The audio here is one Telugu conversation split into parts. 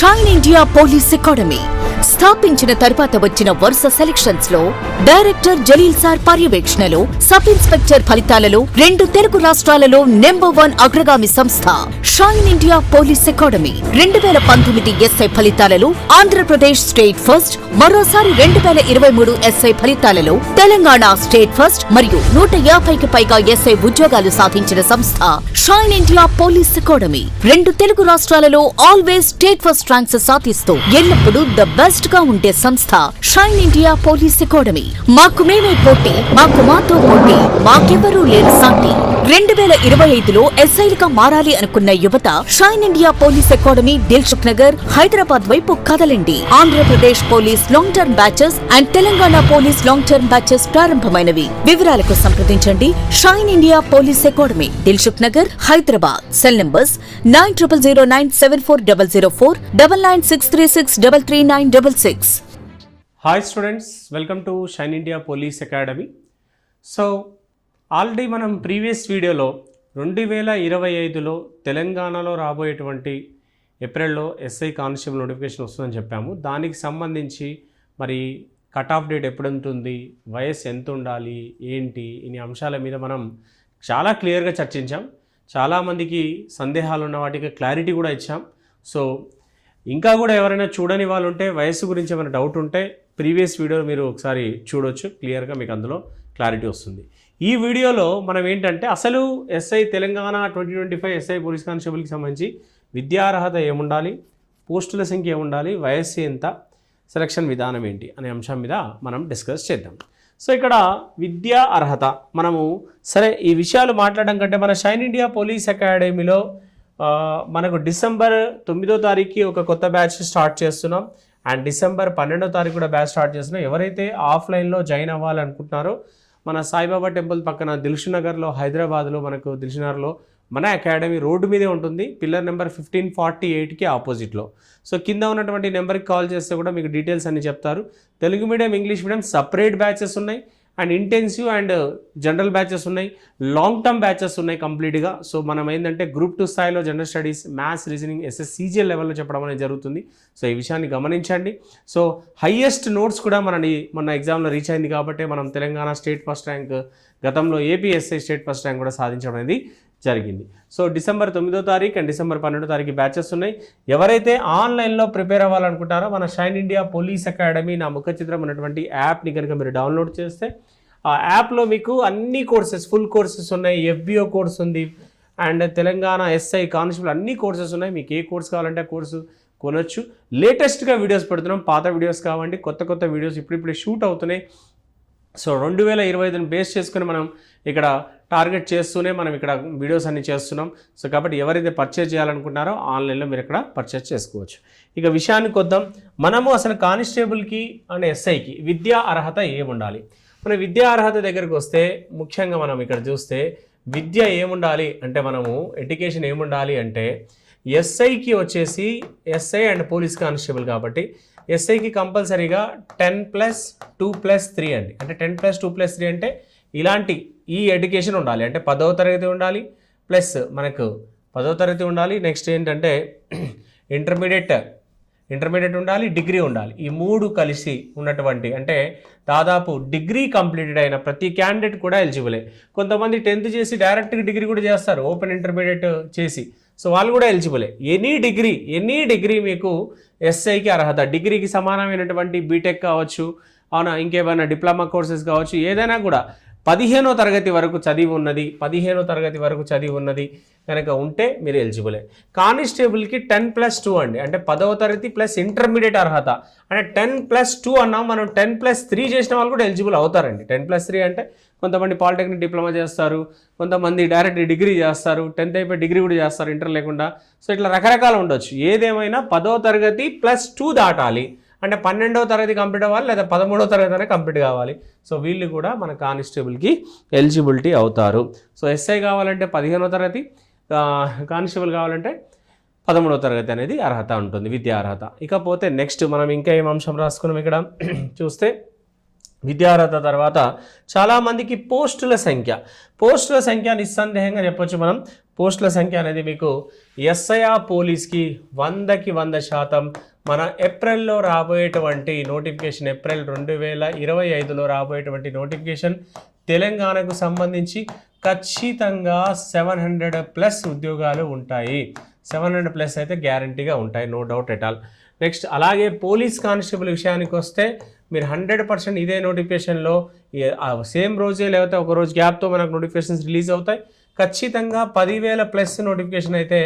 షైన్ ఇండియా పోలీస్ అకాడమీ స్థాపించిన తర్వాత వచ్చిన వరుస సెలక్షన్స్ లో డైరెక్టర్ జలీల్ సార్ పర్యవేక్షణలో సబ్ ఇన్స్పెక్టర్ ఫలితాలలో 2 తెలుగు రాష్ట్రాలలో నంబర్ 1 అగ్రగామి సంస్థ shine India police academy 2019 SI ఫలితాలలో ఆంధ్రప్రదేశ్ స్టేట్ ఫస్ట్, మరోసారి 2023 ఎస్ఐ ఫలితాలలో తెలంగాణ స్టేట్ ఫస్ట్ మరియు 150కి పైగా ఎస్ఐ ఉద్యోగాలు సాధించిన సంస్థ shine India police academy 2 Telugu రాష్ట్రాలలో ఆల్వేస్ స్టేట్ ఫస్ట్ ర్యాంక్స్ సాధిస్తూ ఎల్లప్పుడూ ద బెస్ట్ గా ఉండే సంస్థ షైన్ ఇండియా పోలీస్ అకాడమీ. మాకు మేమే పోటీ, మాకు మాతో పోటీ, మాకెవరూ లేరు సాటి. 2025లో ఎస్ఐలుగా మారాలి అనుకున్న యువత shine India police academy Dilsukh Nagar, Hyderabad వైపు కదలండి. Andhra Pradesh police long term batches and Telangana police long term batches ప్రారంభమైనవి. వివరాలకు సంప్రదించండి shine India police academy, Dilsukh Nagar, Hyderabad. Cell numbers 9009740004, 9963633966. Hi students, welcome to shine India police academy. So already మనం ప్రీవియస్ వీడియోలో 2025లో తెలంగాణలో రాబోయేటువంటి ఏప్రిల్లో ఎస్ఐ కానిస్టేబుల్ నోటిఫికేషన్ వస్తుందని చెప్పాము. దానికి సంబంధించి మరి కట్ ఆఫ్ డేట్ ఎప్పుడు ఉంటుంది, వయసు ఎంత ఉండాలి, ఏంటి, ఇన్ని అంశాల మీద మనం చాలా క్లియర్గా చర్చించాం. చాలామందికి సందేహాలు ఉన్న వాటికి క్లారిటీ కూడా ఇచ్చాం. సో ఇంకా కూడా ఎవరైనా చూడని వాళ్ళు ఉంటే, వయసు గురించి ఏమైనా డౌట్ ఉంటే ప్రీవియస్ వీడియో మీరు ఒకసారి చూడొచ్చు. క్లియర్గా మీకు అందులో క్లారిటీ వస్తుంది. ఈ వీడియోలో మనం ఏంటంటే అసలు ఎస్ఐ తెలంగాణ 2025 ఎస్ఐ పోలీస్ కానిస్టేబుల్కి సంబంధించి విద్యార్హత ఏముండాలి, పోస్టుల సంఖ్య ఏముండాలి, వయస్సు ఎంత, సెలక్షన్ విధానం ఏంటి అనే అంశం మీద మనం డిస్కస్ చేద్దాం. సో ఇక్కడ విద్యా అర్హత మనము సరే ఈ విషయాలు మాట్లాడడం కంటే మన షైన్ ఇండియా పోలీస్ అకాడమీలో మనకు డిసెంబర్ 9వ తారీఖుకి ఒక కొత్త బ్యాచ్ స్టార్ట్ చేస్తున్నాం. అండ్ డిసెంబర్ 12వ తారీఖు కూడా బ్యాచ్ స్టార్ట్ చేస్తున్నాం. ఎవరైతే ఆఫ్లైన్లో జాయిన్ అవ్వాలనుకుంటున్నారో మన సాయిబాబా టెంపుల్ పక్కన దిల్సుఖ్ నగర్లో, హైదరాబాద్లో మనకు దిల్సుఖ్ నగర్లో మన అకాడమీ రోడ్డు మీదే ఉంటుంది. పిల్లర్ నెంబర్ 1548కి ఆపోజిట్లో. సో కింద ఉన్నటువంటి నెంబర్కి కాల్ చేస్తే కూడా మీకు డీటెయిల్స్ అన్ని చెప్తారు. Telugu medium, English medium separate batches ఉన్నాయి. And intensive and general batches ఉన్నాయి, లాంగ్ టర్మ్ బ్యాచెస్ ఉన్నాయి కంప్లీట్గా. సో మనం ఏంటంటే గ్రూప్ 2 స్థాయిలో general studies, maths, reasoning, SSC GL లెవెల్లో చెప్పడం అనేది జరుగుతుంది. సో ఈ విషయాన్ని గమనించండి. సో హయ్యెస్ట్ నోట్స్ కూడా మన ఎగ్జామ్లో రీచ్ అయింది కాబట్టి మనం తెలంగాణ స్టేట్ ఫస్ట్ ర్యాంక్, గతంలో ఏపీఎస్ఐ స్టేట్ ఫస్ట్ ర్యాంక్ కూడా సాధించడం అనేది జరిగింది. సో డిసెంబర్ 9వ తారీఖు అండ్ డిసెంబర్ 12వ తారీఖు బ్యాచెస్ ఉన్నాయి. ఎవరైతే ఆన్లైన్లో ప్రిపేర్ అవ్వాలనుకుంటారో మన షైన్ ఇండియా పోలీస్ అకాడమీ నా ముఖ చిత్రం ఉన్నటువంటి యాప్ని కనుక మీరు డౌన్లోడ్ చేస్తే ఆ యాప్లో మీకు అన్ని కోర్సెస్, ఫుల్ కోర్సెస్ ఉన్నాయి. ఎఫ్బిఓ కోర్స్ ఉంది అండ్ తెలంగాణ ఎస్ఐ కానిస్టేబుల్ అన్ని కోర్సెస్ ఉన్నాయి. మీకు ఏ కోర్స్ కావాలంటే ఆ కోర్సు కొనొచ్చు. లేటెస్ట్గా వీడియోస్ పెడుతున్నాం, పాత వీడియోస్ కావండి, కొత్త వీడియోస్ ఇప్పుడిప్పుడే షూట్ అవుతున్నాయి. సో 2025ని బేస్ చేసుకుని మనం ఇక్కడ టార్గెట్ చేస్తూనే మనం ఇక్కడ వీడియోస్ అన్ని చేస్తున్నాం. సో కాబట్టి ఎవరైతే పర్చేజ్ చేయాలనుకుంటున్నారో ఆన్లైన్లో మీరు ఇక్కడ పర్చేజ్ చేసుకోవచ్చు. ఇక విషయానికి వద్దాం. మనము అసలు కానిస్టేబుల్కి అండ్ ఎస్ఐకి విద్యా అర్హత ఏముండాలి? మన విద్యా అర్హత దగ్గరికి వస్తే ముఖ్యంగా మనం ఇక్కడ చూస్తే విద్య ఏముండాలి అంటే, మనము ఎడ్యుకేషన్ ఏముండాలి అంటే ఎస్ఐకి వచ్చేసి ఎస్ఐ అండ్ పోలీస్ కానిస్టేబుల్ కాబట్టి ఎస్ఐకి కంపల్సరీగా 10+2+3 అండి. అంటే 10+2+3 అంటే ఇలాంటి ఈ ఎడ్యుకేషన్ ఉండాలి. అంటే 10వ తరగతి ఉండాలి, ప్లస్ మనకు 10వ తరగతి ఉండాలి. నెక్స్ట్ ఏంటంటే ఇంటర్మీడియట్ ఉండాలి, డిగ్రీ ఉండాలి. ఈ 3 కలిసి ఉన్నటువంటి, అంటే దాదాపు డిగ్రీ కంప్లీటెడ్ అయిన ప్రతి క్యాండిడేట్ కూడా ఎలిజిబులే. కొంతమంది 10th చేసి డైరెక్ట్గా డిగ్రీ కూడా చేస్తారు, ఓపెన్ ఇంటర్మీడియట్ చేసి. సో వాళ్ళు కూడా ఎలిజిబులే. ఎనీ డిగ్రీ మీకు ఎస్ఐకి అర్హత. డిగ్రీకి సమానమైనటువంటి బీటెక్ కావచ్చు, అవునా, ఇంకేమైనా డిప్లొమా కోర్సెస్ కావచ్చు, ఏదైనా కూడా 15వ తరగతి వరకు చదివి ఉన్నది కనుక ఉంటే మీరు ఎలిజిబులే. కానిస్టేబుల్కి 10+2 అండి. అంటే 10వ తరగతి ప్లస్ ఇంటర్మీడియట్ అర్హత. అంటే 10+2 అన్నాం మనం. 10+3 చేసిన వాళ్ళు కూడా ఎలిజిబుల్ అవుతారండి. 10+3 అంటే కొంతమంది పాలిటెక్నిక్ డిప్లొమా చేస్తారు, కొంతమంది డైరెక్ట్ డిగ్రీ చేస్తారు, 10th అయిపోయి డిగ్రీ కూడా చేస్తారు ఇంటర్ లేకుండా. సో ఇట్లా రకరకాలు ఉండొచ్చు. ఏదేమైనా 10వ తరగతి +2 దాటాలి. అంటే 12వ తరగతి కంప్లీట్ అవ్వాలి, లేదా 13వ తరగతి అనేది కంప్లీట్ కావాలి. సో వీళ్ళు కూడా మన కానిస్టేబుల్కి ఎలిజిబిలిటీ అవుతారు. సో ఎస్ఐ కావాలంటే 15వ తరగతి, కానిస్టేబుల్ కావాలంటే 13వ తరగతి అనేది అర్హత ఉంటుంది, విద్యా అర్హత. ఇకపోతే నెక్స్ట్ మనం ఇంకా ఏం అంశం రాసుకున్నాం ఇక్కడ చూస్తే, విద్యార్హత తర్వాత చాలామందికి పోస్టుల సంఖ్య నిస్సందేహంగా చెప్పొచ్చు మనం. పోస్టుల సంఖ్య అనేది మీకు ఎస్ఐఆర్ పోలీస్కి 100కి 100% మన ఏప్రిల్లో రాబోయేటువంటి నోటిఫికేషన్, ఏప్రిల్ 2025లో రాబోయేటువంటి నోటిఫికేషన్ తెలంగాణకు సంబంధించి ఖచ్చితంగా 700+ ఉద్యోగాలు ఉంటాయి. 700+ అయితే గ్యారంటీగా ఉంటాయి, no doubt at all. Next అలాగే పోలీస్ కానిస్టేబుల్ విషయానికి వస్తే మీరు 100% ఇదే నోటిఫికేషన్లో సేమ్ రోజే లేకపోతే ఒక రోజు గ్యాప్తో మనకు నోటిఫికేషన్స్ రిలీజ్ అవుతాయి. ఖచ్చితంగా 10,000+ నోటిఫికేషన్ అయితే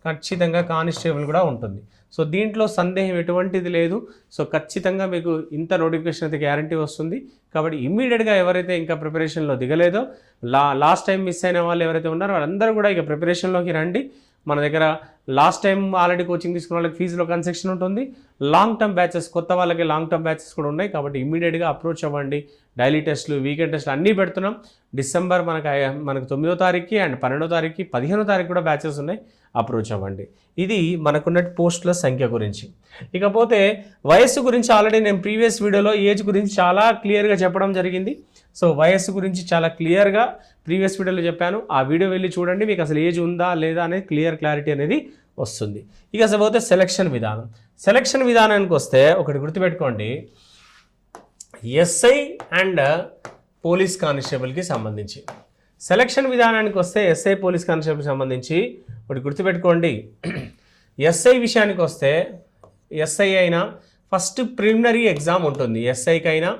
ఖచ్చితంగా కానిస్టేబుల్ కూడా ఉంటుంది. సో దీంట్లో సందేహం ఎటువంటిది లేదు. సో ఖచ్చితంగా మీకు ఇంత నోటిఫికేషన్ అయితే గ్యారంటీ వస్తుంది. కాబట్టి ఇమ్మీడియట్గా ఎవరైతే ఇంకా ప్రిపరేషన్లో దిగలేదో, లాస్ట్ టైం మిస్ అయిన వాళ్ళు ఎవరైతే ఉన్నారో వాళ్ళందరూ కూడా ఇక ప్రిపరేషన్లోకి రండి. మన దగ్గర లాస్ట్ టైం ఆల్రెడీ కోచింగ్ తీసుకున్న వాళ్ళకి ఫీజులో కన్సెషన్ ఉంటుంది. లాంగ్ టర్మ్ బ్యాచెస్, కొత్త వాళ్ళకి లాంగ్ టర్మ్ బ్యాచెస్ కూడా ఉన్నాయి. కాబట్టి ఇమ్మీడియట్గా అప్రోచ్ అవ్వండి. డైలీ టెస్టులు, వీకెండ్ టెస్టులు అన్నీ పెడుతున్నాం. డిసెంబర్ మనకు 9వ తారీఖుకి అండ్ 12వ తారీఖుకి 15వ తారీఖు కూడా బ్యాచెస్ ఉన్నాయి, అప్రోచ్ అవ్వండి. ఇది మనకున్న పోస్టుల సంఖ్య గురించి. ఇకపోతే వయస్సు గురించి ఆల్రెడీ నేను ప్రీవియస్ వీడియోలో ఏజ్ గురించి చాలా క్లియర్గా చెప్పడం జరిగింది. సో వయస్సు గురించి చాలా క్లియర్గా ప్రీవియస్ వీడియోలో చెప్పాను. ఆ వీడియో వెళ్ళి చూడండి, మీకు అసలు ఏజ్ ఉందా లేదా అనేది క్లారిటీ అనేది వస్తుంది. ఇక పోతే సెలక్షన్ విధానానికి వస్తే ఒకటి గుర్తుపెట్టుకోండి. ఎస్ఐ అండ్ పోలీస్ కానిస్టేబుల్కి సంబంధించి సెలక్షన్ విధానానికి వస్తే ఎస్ఐ పోలీస్ కానిస్టేబుల్కి సంబంధించి ఒకటి గుర్తుపెట్టుకోండి. ఎస్ఐ విషయానికి వస్తే ఎస్ఐ అయినా ఫస్ట్ ప్రిలిమినరీ ఎగ్జామ్ ఉంటుంది. ఎస్ఐకైనా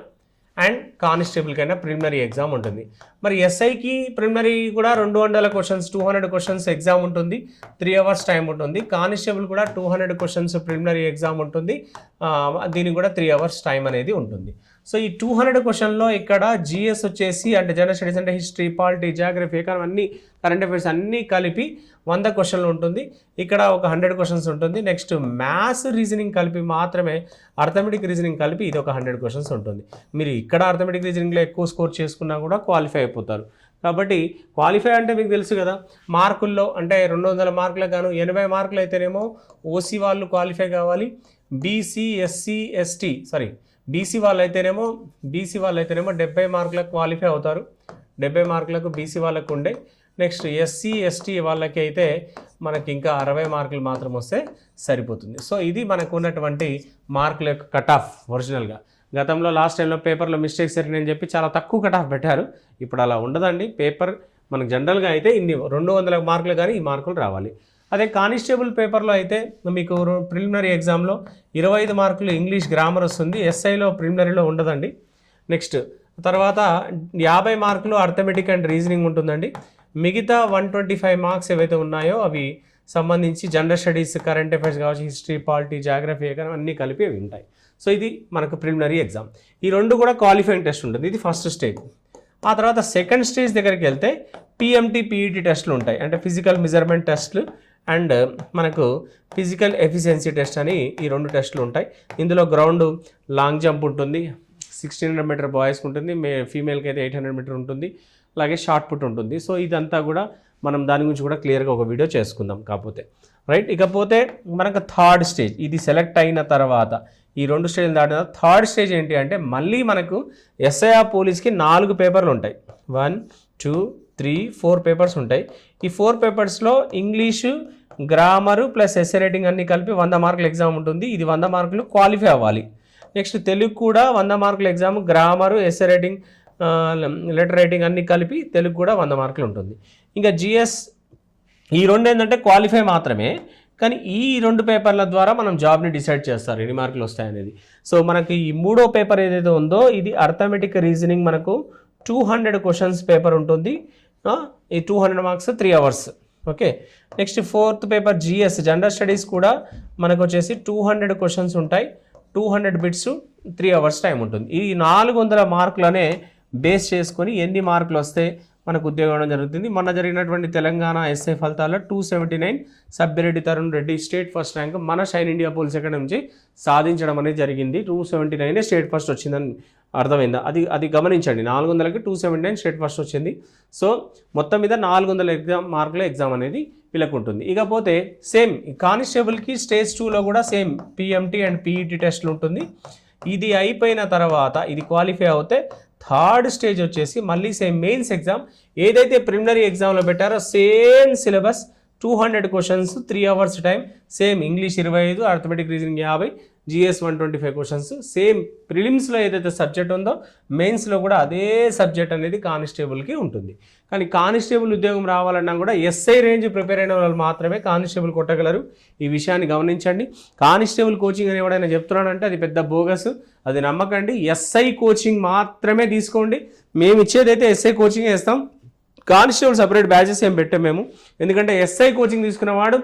అండ్ కానిస్టేబుల్కైనా ప్రిలిమినరీ ఎగ్జామ్ ఉంటుంది. మరి ఎస్ఐకి ప్రిలిమినరీ కూడా 200 క్వశ్చన్స్, 200 క్వశ్చన్స్ ఎగ్జామ్ ఉంటుంది, 3 hours టైం ఉంటుంది. కానిస్టేబుల్ కూడా 200 క్వశ్చన్స్ ప్రిలిమినరీ ఎగ్జామ్ ఉంటుంది, దీనికి కూడా 3 hours టైం అనేది ఉంటుంది. సో ఈ 200 క్వశ్చన్లో ఇక్కడ జిఎస్ వచ్చేసి అంటే జనరల్ స్టడీస్ అంటే హిస్టరీ, పాలిటీ, జాగ్రఫీ, ఎకానమీ అన్ని కరెంట్ అఫైర్స్ అన్నీ కలిపి 100 క్వశ్చన్లు ఉంటుంది. ఇక్కడ ఒక 100 క్వశ్చన్స్ ఉంటుంది. నెక్స్ట్ మ్యాథ్స్, రీజనింగ్ కలిపి మాత్రమే, అర్థమెటిక్ రీజనింగ్ కలిపి ఇది ఒక 100 క్వశ్చన్స్ ఉంటుంది. మీరు ఇక్కడ అర్థమెటిక్ రీజనింగ్లో ఎక్కువ స్కోర్ చేసుకున్నా కూడా క్వాలిఫై అయిపోతారు. కాబట్టి క్వాలిఫై అంటే మీకు తెలుసు కదా, మార్కుల్లో అంటే 200 మార్కులకు గాను 80 మార్కులు అయితేనేమో ఓసీ వాళ్ళు క్వాలిఫై కావాలి. బీసీ వాళ్ళు అయితేనేమో 70 మార్కులకు క్వాలిఫై అవుతారు. 70 మార్కులకు బీసీ వాళ్ళకు ఉండే. నెక్స్ట్ ఎస్సీ ఎస్టీ వాళ్ళకి అయితే మనకి ఇంకా 60 మార్కులు మాత్రం వస్తే సరిపోతుంది. సో ఇది మనకు ఉన్నటువంటి మార్కుల యొక్క కట్ ఆఫ్. ఒరిజినల్గా గతంలో లాస్ట్ టైంలో పేపర్లో మిస్టేక్స్ జరిగినాయని చెప్పి చాలా తక్కువ కట్ ఆఫ్ పెట్టారు. ఇప్పుడు అలా ఉండదండి. పేపర్ మనకు జనరల్గా అయితే ఇన్ని 200 మార్కులు కానీ ఈ మార్కులు రావాలి. అదే కానిస్టేబుల్ పేపర్లో అయితే మీకు ప్రిలిమినరీ ఎగ్జామ్లో 25 మార్కులు ఇంగ్లీష్ గ్రామర్ వస్తుంది. ఎస్ఐలో ప్రిలిమినరీలో ఉండదండి. నెక్స్ట్ తర్వాత 50 మార్కులు అర్థమెటిక్ అండ్ రీజనింగ్ ఉంటుందండి. మిగతా 125 మార్క్స్ ఏవైతే ఉన్నాయో అవి సంబంధించి జనరల్ స్టడీస్, కరెంట్ అఫైర్స్ కావచ్చు, హిస్టరీ, పాలిటీ, జాగ్రఫీ అన్నీ కలిపి అవి ఉంటాయి. సో ఇది మనకు ప్రిలిమినరీ ఎగ్జామ్. ఈ రెండు కూడా క్వాలిఫైయింగ్ టెస్ట్ ఉంటుంది. ఇది ఫస్ట్ స్టేజ్. ఆ తర్వాత సెకండ్ స్టేజ్ దగ్గరికి వెళ్తే పిఎంటీ, పీఈటీ టెస్టులు ఉంటాయి. అంటే ఫిజికల్ మెజర్మెంట్ టెస్టులు అండ్ మనకు ఫిజికల్ ఎఫిషియన్సీ టెస్ట్ అని ఈ 2 టెస్టులు ఉంటాయి. ఇందులో గ్రౌండ్ లాంగ్ జంప్ ఉంటుంది, 1600 మీటర్ బాయ్స్కి ఉంటుంది, ఫీమేల్కి అయితే 800 మీటర్ ఉంటుంది, అలాగే షార్ట్ పుట్ ఉంటుంది. సో ఇదంతా కూడా మనం దాని గురించి కూడా క్లియర్గా ఒక వీడియో చేసుకుందాం కాకపోతే, రైట్. ఇకపోతే మనకు థర్డ్ స్టేజ్, ఇది సెలెక్ట్ అయిన తర్వాత ఈ 2 స్టేజ్లు దాటిన థర్డ్ స్టేజ్ ఏంటి అంటే మళ్ళీ మనకు ఎస్ఐఆర్ పోలీస్కి 4 పేపర్లు ఉంటాయి. 1, 2, 3, 4 పేపర్స్ ఉంటాయి. ఈ 4 పేపర్స్లో English, grammar plus essay writing అన్ని కలిపి 100 మార్కుల ఎగ్జామ్ ఉంటుంది. ఇది 100 మార్కులు క్వాలిఫై అవ్వాలి. నెక్స్ట్ తెలుగు కూడా 100 మార్కుల exam, grammar, essay writing, letter writing అన్ని కలిపి తెలుగు కూడా 100 మార్కులు ఉంటుంది. ఇంకా జిఎస్ ఈ 2 ఏంటంటే క్వాలిఫై మాత్రమే, కానీ ఈ 2 పేపర్ల ద్వారా మనం జాబ్ని డిసైడ్ చేస్తారు ఎన్ని మార్కులు వస్తాయనేది. సో మనకి ఈ 3వ పేపర్ ఏదైతే ఉందో ఇది అర్థమెటిక్ రీజనింగ్, మనకు 200 క్వశ్చన్స్ పేపర్ ఉంటుంది. ఈ 200 marks 3 hours. Okay. Next 4th paper GS, general studies కూడా మనకు వచ్చేసి 200 క్వశ్చన్స్ ఉంటాయి, 200 బిట్స్, 3 hours టైం ఉంటుంది. ఈ 400 మార్కులనే బేస్ చేసుకొని ఎన్ని మార్కులు వస్తే మనకు ఉద్యోగం ఇవ్వడం జరుగుతుంది. మొన్న జరిగినటువంటి తెలంగాణ ఎస్ఐ ఫలితాల్లో 279 Sabbireddy Tarun Reddy state first rank మన షైన్ ఇండియా పోలీస్ అకాడమీ నుంచి సాధించడం అనేది జరిగింది. 279 స్టేట్ ఫస్ట్ వచ్చిందని అర్థమైందా? అది గమనించండి. 400కి 279 స్టేట్ ఫస్ట్ వచ్చింది. సో మొత్తం మీద 400 మార్కుల ఎగ్జామ్ అనేది వీళ్ళకు ఉంటుంది. ఇకపోతే సేమ్ కానిస్టేబుల్కి స్టేజ్ 2లో కూడా సేమ్ పిఎంటీ అండ్ పీఈటీ టెస్ట్లు ఉంటుంది. ఇది అయిపోయిన తర్వాత ఇది క్వాలిఫై అవుతే థర్డ్ స్టేజ్ వచ్చేసి మళ్ళీ సేమ్ మెయిన్స్ ఎగ్జామ్ ఏదైతే ప్రిలిమినరీ ఎగ్జామ్లో పెట్టారో same syllabus 200 questions 3 hours time same English 25 arithmetic reasoning 50 GS 125 questions same ప్రిలిమ్స్లో ఏదైతే సబ్జెక్ట్ ఉందో మెయిన్స్లో కూడా అదే సబ్జెక్ట్ అనేది కానిస్టేబుల్కి ఉంటుంది. కానీ కానిస్టేబుల్ ఉద్యోగం రావాలన్నా కూడా ఎస్ఐ రేంజ్ ప్రిపేర్ అయిన వాళ్ళు మాత్రమే కానిస్టేబుల్ కొట్టగలరు. ఈ విషయాన్ని గమనించండి. కానిస్టేబుల్ కోచింగ్ అని ఎవడైనా చెప్తున్నాడంటే అది పెద్ద బోగస్, అది నమ్మకండి. ఎస్ఐ కోచింగ్ మాత్రమే తీసుకోండి. మేము ఇచ్చేదైతే ఎస్ఐ కోచింగ్ ఇస్తాం. కానిస్టేబుల్ సపరేట్ బ్యాచెస్ ఏం పెట్టాం మేము. ఎందుకంటే ఎస్ఐ కోచింగ్ తీసుకున్నవాడు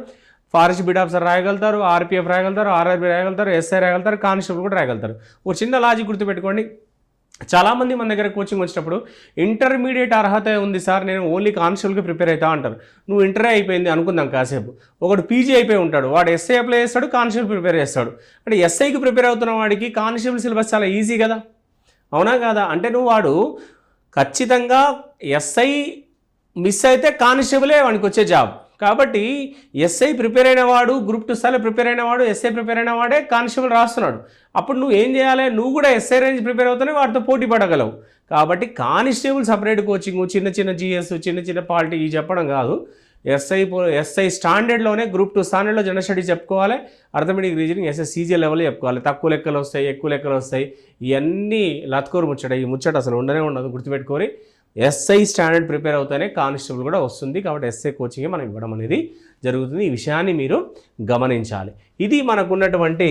ఫారెస్ట్ బీట్ ఆఫీసర్ రాయగలుగుతారు, ఆర్పిఎఫ్ రాయగలుగుతారు, ఆర్ఆర్బి రాయగలుగుతారు, ఎస్ఐ రాయగలుగుతారు, కానిస్టేబుల్ కూడా రాయగలుగుతారు. ఒక చిన్న లాజిక్ గుర్తుపెట్టుకోండి. చాలామంది మన దగ్గర కోచింగ్ వచ్చినప్పుడు ఇంటర్మీడియట్ అర్హత ఉంది సార్, నేను ఓన్లీ కానిస్టేబుల్కి ప్రిపేర్ అవుతా అంటారు. నువ్వు ఇంటర్ అయిపోయింది అనుకుందాం కాసేపు, ఒకడు పీజీ అయిపోయి ఉంటాడు, వాడు ఎస్ఐ అప్లై చేస్తాడు, కానిస్టేబుల్ ప్రిపేర్ చేస్తాడు. అంటే ఎస్ఐకి ప్రిపేర్ అవుతున్న వాడికి కానిస్టేబుల్ సిలబస్ చాలా ఈజీ కదా, అవునా కాదా? అంటే నువ్వు వాడు ఖచ్చితంగా ఎస్ఐ మిస్ అయితే కానిస్టేబులే వానికి వచ్చే జాబ్. కాబట్టి ఎస్ఐ ప్రిపేర్ అయిన వాడు, గ్రూప్ 2 స్థాయిలో ప్రిపేర్ అయిన వాడు, ఎస్ఐ ప్రిపేర్ అయిన వాడే కానిస్టేబుల్ రాస్తున్నాడు. అప్పుడు నువ్వు ఏం చేయాలి? నువ్వు కూడా ఎస్ఐ రేంజ్ ప్రిపేర్ అవుతానే వాటితో పోటీ పడగలవు. కాబట్టి కానిస్టేబుల్ సపరేట్ కోచింగ్, చిన్న చిన్న జిఎస్, చిన్న చిన్న పాలిటీ ఇవి చెప్పడం కాదు. ఎస్ఐ స్టాండర్డ్లోనే గ్రూప్ 2 స్టాండర్డ్లో జనరల్ స్టడీస్ చెప్పుకోవాలి, arithmetic reasoning SI CG level చెప్పుకోవాలి. తక్కువ లెక్కలు వస్తాయి, ఎక్కువ లెక్కలు వస్తాయి, ఇవన్నీ లత్కోరు ముచ్చట. ఈ ముచ్చట అసలు ఉండనే ఉండదు, గుర్తుపెట్టుకోరి. ఎస్ఐ స్టాండర్డ్ ప్రిపేర్ అవుతానే కానిస్టేబుల్ కూడా వస్తుంది. కాబట్టి ఎస్ఐ కోచింగే మనం ఇవ్వడం అనేది జరుగుతుంది. ఈ విషయాన్ని మీరు గమనించాలి. ఇది మనకు ఉన్నటువంటి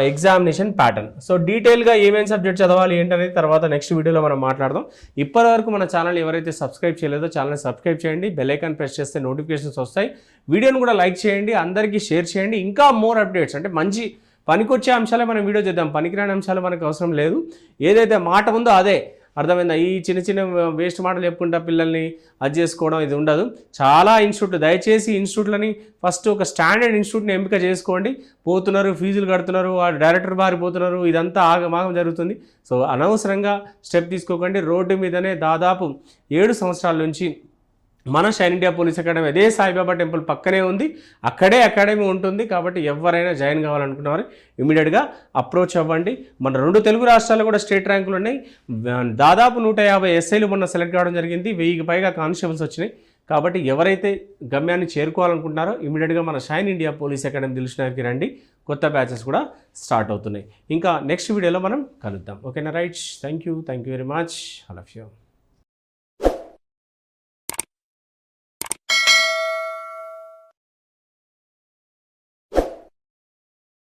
ఎగ్జామినేషన్ ప్యాటర్న్. సో డీటెయిల్గా ఏమేమి సబ్జెక్ట్ చదవాలి ఏంటనేది తర్వాత నెక్స్ట్ వీడియోలో మనం మాట్లాడదాం. ఇప్పటివరకు మన ఛానల్ ఎవరైతే సబ్స్క్రైబ్ చేయలేదో ఛానల్ని సబ్స్క్రైబ్ చేయండి, బెల్ ఐకాన్ ప్రెస్ చేస్తే నోటిఫికేషన్స్ వస్తాయి. వీడియోని కూడా లైక్ చేయండి, అందరికీ షేర్ చేయండి. ఇంకా మోర్ అప్డేట్స్ అంటే మంచి పనికొచ్చే అంశాలే మనం వీడియో చేద్దాం. పనికిరాని అంశాలు మనకు అవసరం లేదు. ఏదైతే మాట ఉందో అదే, అర్థమైందా? ఈ చిన్న చిన్న వేస్ట్ మాటలు చెప్పుకుంటా పిల్లల్ని అది చేసుకోవడం ఇది ఉండదు. చాలా ఇన్స్టిట్యూట్లు, దయచేసి ఇన్స్టిట్యూట్లని ఫస్ట్ ఒక స్టాండర్డ్ ఇన్స్టిట్యూట్ని ఎంపిక చేసుకోండి. పోతున్నారు, ఫీజులు కడుతున్నారు, డైరెక్టర్ బారిపోతున్నారు, ఇదంతా ఆగమాగం జరుగుతుంది. సో అనవసరంగా స్టెప్ తీసుకోకండి. రోడ్డు మీదనే దాదాపు 7 సంవత్సరాల నుంచి మన షైన్ ఇండియా పోలీస్ అకాడమీ అదే సాయిబాబా టెంపుల్ పక్కనే ఉంది, అక్కడే అకాడమీ ఉంటుంది. కాబట్టి ఎవరైనా జాయిన్ కావాలనుకున్నవారు ఇమీడియట్గా అప్రోచ్ అవ్వండి. మన 2 తెలుగు రాష్ట్రాల్లో కూడా స్టేట్ ర్యాంకులు ఉన్నాయి. దాదాపు 150 ఎస్ఐలు మొన్న సెలెక్ట్ కావడం జరిగింది. 1000కి పైగా కానిస్టేబుల్స్ వచ్చినాయి. కాబట్టి ఎవరైతే గమ్యాన్ని చేరుకోవాలనుకుంటున్నారో ఇమీడియట్గా మన షైన్ ఇండియా పోలీస్ అకాడమీ దిల్సుఖ్నగర్కి రండి. కొత్త బ్యాచెస్ కూడా స్టార్ట్ అవుతున్నాయి. ఇంకా నెక్స్ట్ వీడియోలో మనం కలుద్దాం. ఓకేనా? Right. Thank you very much. I love you.